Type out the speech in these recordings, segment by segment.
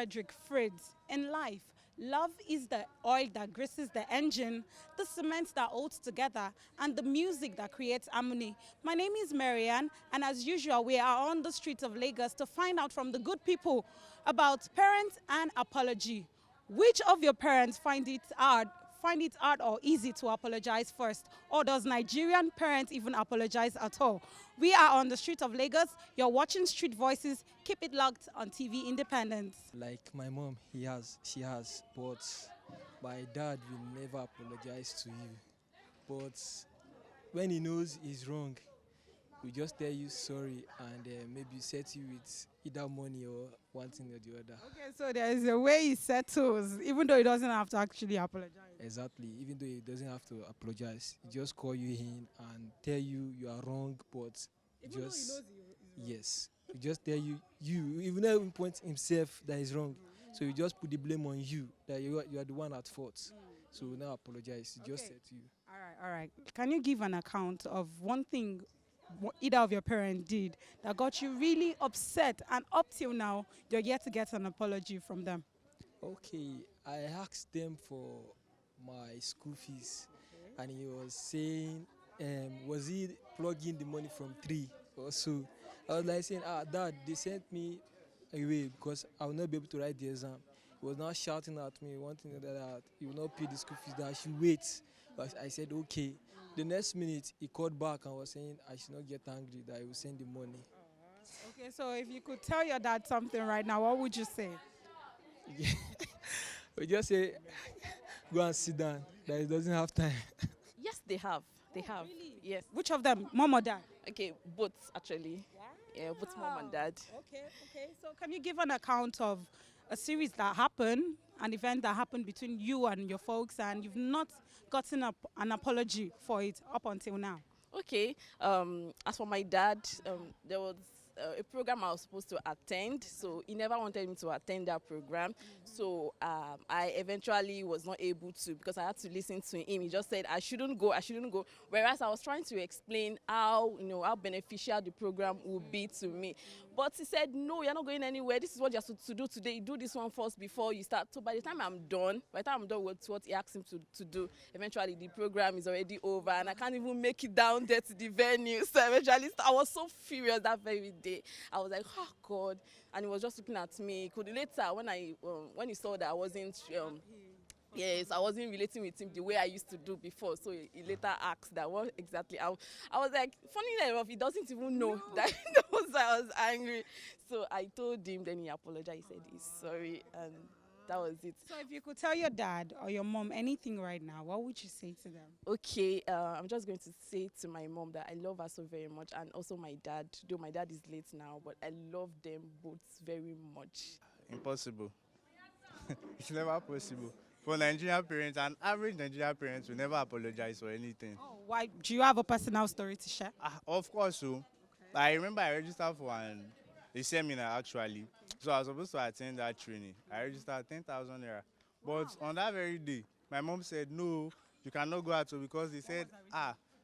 Frederick Fritz. In life, love is the oil that greases the engine, the cement that holds together, and the music that creates harmony. My name is Marianne, and as usual, we are on the streets of Lagos to find out from the good people about parents and apology. Which of your parents find it hard or easy to apologize first? Or does Nigerian parents even apologize at all? We are on the street of Lagos. You're watching Street Voices. Keep it locked on TV Independence. Like my mom, she has, but my dad will never apologize to you. But when he knows he's wrong, we just tell you sorry and maybe set you with either money or one thing or the other. Okay, so there is a way he settles, even though he doesn't have to actually apologize. Exactly. Even though he doesn't have to apologize, he just call you in and tell you are wrong, but Even though he just knows he's wrong. yes, he just tell you even though he point himself that is wrong. So you just put the blame on you that you are the one at fault. So now apologize. He just Okay. said to you. All right. Can you give an account of one thing either of your parents did that got you really upset, and up till now, you're yet to get an apology from them? Okay, I asked them for my school fees, and he was saying, was he plugging the money from three or so? I was like saying, Dad, they sent me away because I will not be able to write the exam. He was now shouting at me, wanting that he will not pay the school fees, that I should wait. But I said, okay. The next minute, he called back and was saying I should not get angry, that he will send the money. Okay, so if you could tell your dad something right now, what would you say? We just say, go and sit down, that he doesn't have time. Yes, they have. They have. really? Yes. Which of them, mom or dad? Okay, both actually. Yeah, both mom and dad. Okay. So can you give an account of a series that happened, an event that happened between you and your folks, and you've not gotten an apology for it up until now? Okay. As for my dad, there was a program I was supposed to attend, so he never wanted me to attend that program. So I eventually was not able to because I had to listen to him. He just said I shouldn't go. Whereas I was trying to explain how beneficial the program would be to me. But he said, no, you're not going anywhere. This is what you're supposed to do today. Do this one first before you start. So by the time I'm done with what he asked him to do, eventually the program is already over and I can't even make it down there to the venue. So eventually I was so furious that very day. I was like, oh God. And he was just looking at me. Later, when he saw that I wasn't yes, I wasn't relating with him the way I used to do before. So he later asked that what exactly. I was like, funny enough, he doesn't even know that I was angry. So I told him, then he apologized. He said he's sorry, and that was it. So if you could tell your dad or your mom anything right now, what would you say to them? Okay, I'm just going to say to my mom that I love her so very much, and also my dad, though my dad is late now, but I love them both very much. Impossible. It's never possible. For Nigerian parents, an average Nigerian parents will never apologize for anything. Oh, why? Do you have a personal story to share? Of course, so. I remember I registered for a seminar actually. So I was supposed to attend that training. I registered 10,000 naira. But on that very day, my mom said, no, you cannot go out because they said,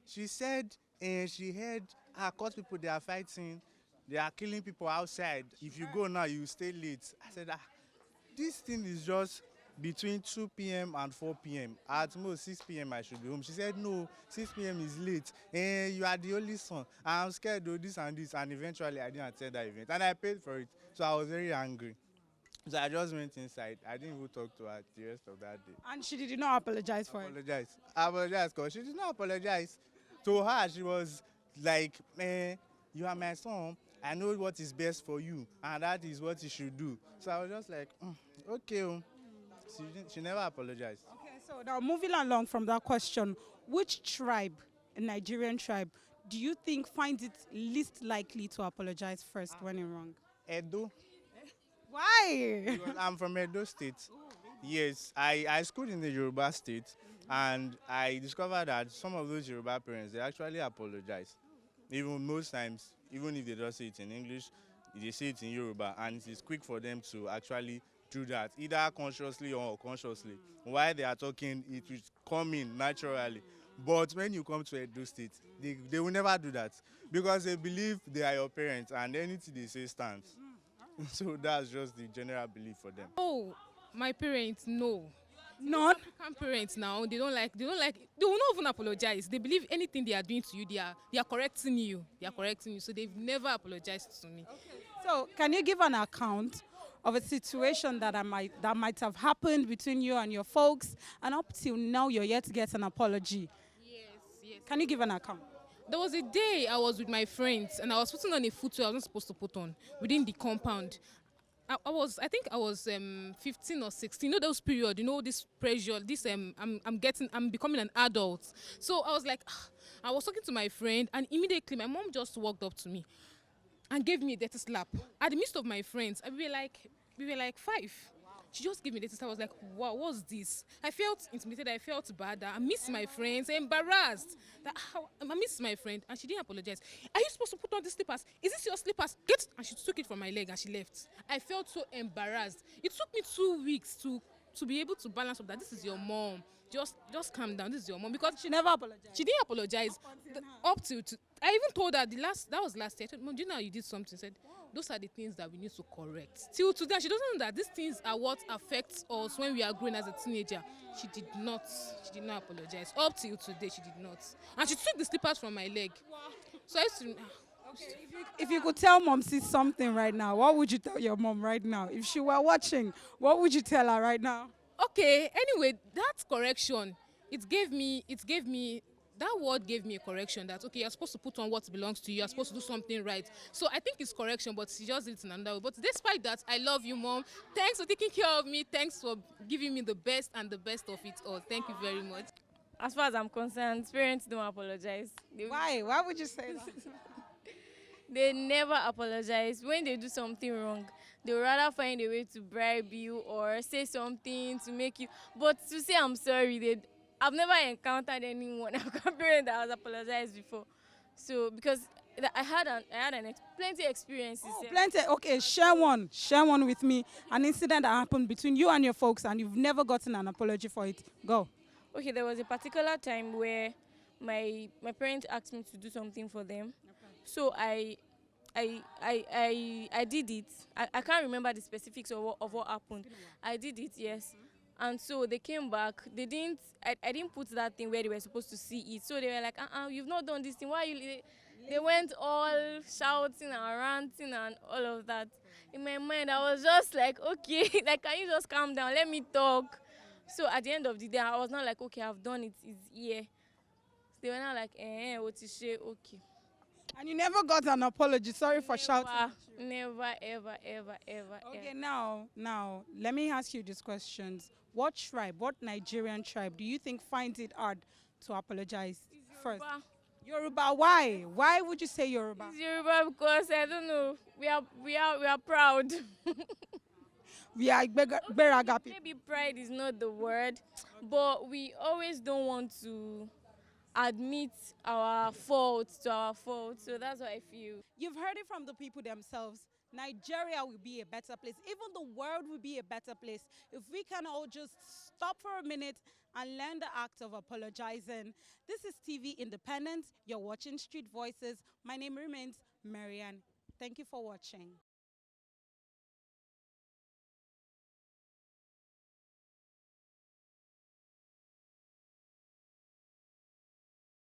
she said she heard, court people, they are fighting. They are killing people outside. If you go now, you stay late. I said, this thing is just between 2 p.m. and 4 p.m. At most 6 p.m. I should be home. She said, no, 6 p.m. is late. You are the only son. I'm scared of this and this. And eventually I didn't attend that event. And I paid for it. So I was very angry. So I just went inside. I didn't even talk to her the rest of that day. And she did not apologize for it? I apologize because she did not apologize. To her, she was like, you are my son. I know what is best for you. And that is what you should do. So I was just like, okay. She never apologized. Okay, so now moving along from that question, which tribe, a Nigerian tribe, do you think finds it least likely to apologize first when in wrong? Edo. Why? Because I'm from Edo State. Yes, I schooled in the Yoruba state, and I discovered that some of those Yoruba parents, they actually apologize. Even most times, even if they don't say it in English, they say it in Yoruba, and it is quick for them to actually do that, either consciously or unconsciously. While they are talking, it will come in naturally. But when you come to Edo State, they will never do that because they believe they are your parents and anything they say stands. So that's just the general belief for them. Oh, my parents, no. None. African parents now, they will not even apologize. They believe anything they are doing to you, they are correcting you. They are correcting you. So they've never apologized to me. So, can you give an account of a situation that might have happened between you and your folks, and up till now you're yet to get an apology? Yes. Can you give an account? There was a day I was with my friends and I was putting on a footwear I wasn't supposed to put on within the compound. I think I was 15 or 16. You know those period, you know this pressure, this I'm becoming an adult. So I was like, I was talking to my friend and immediately my mom just walked up to me and gave me a dirty slap. At the midst of my friends, we were like 5. She just gave me this. I was like, wow, what's this? I felt intimidated. I felt bad. I missed my friends. Embarrassed. I missed my friend. And she didn't apologize. Are you supposed to put on the slippers? Is this your slippers? Get. And she took it from my leg and she left. I felt so embarrassed. It took me 2 weeks to be able to balance up that this is your mom. Just calm down. This is your mom. Because She never apologized. she didn't apologize. Up to I even told her that was last year. I told her, Mom, do you know how you did something? She said, those are the things that we need to correct. Till today, she doesn't know that these things are what affects us when we are growing as a teenager. She did not apologize. Up till today, she did not. And she took the slippers from my leg. So I used to, If you could tell mom see something right now, what would you tell your mom right now? If she were watching, what would you tell her right now? okay, anyway, that correction, that word gave me a correction that, okay, you're supposed to put on what belongs to you, you're supposed to do something right. So I think it's correction, but she just did it in another way. But despite that, I love you, Mom. Thanks for taking care of me. Thanks for giving me the best and the best of it all. Thank you very much. As far as I'm concerned, parents don't apologize. Why? Why would you say that? They never apologize. When they do something wrong, they would rather find a way to bribe you or say something to make you. But to say I'm sorry, I've never encountered anyone, a parent that has apologized before. So because I had plenty experiences. Oh, Yeah. plenty. Okay, share one with me. An incident that happened between you and your folks, and you've never gotten an apology for it. Go. Okay, there was a particular time where my parents asked me to do something for them. So I did it. I can't remember the specifics of what happened. I did it, yes. And so they came back. I didn't put that thing where they were supposed to see it. So they were like, you've not done this thing. Why you? They went all shouting and ranting and all of that. In my mind, I was just like, okay, like, can you just calm down? Let me talk. So at the end of the day, I was not like, okay, I've done it. It's here. So they were not like, what is she? Okay. And you never got an apology. Sorry for shouting. Never, ever, ever, ever. Okay, ever. now, let me ask you these questions. What Nigerian tribe do you think finds it hard to apologize first? Yoruba. Why? Why would you say Yoruba? It's Yoruba because I don't know. We are proud. We are Beraga people. Maybe pride is not the word, but we always don't want to admit our faults to our faults. So that's what I feel. You've heard it from the people themselves. Nigeria will be a better place. Even the world will be a better place if we can all just stop for a minute and learn the act of apologizing. This is TV Independent. You're watching Street Voices. My name remains Marianne. Thank you for watching.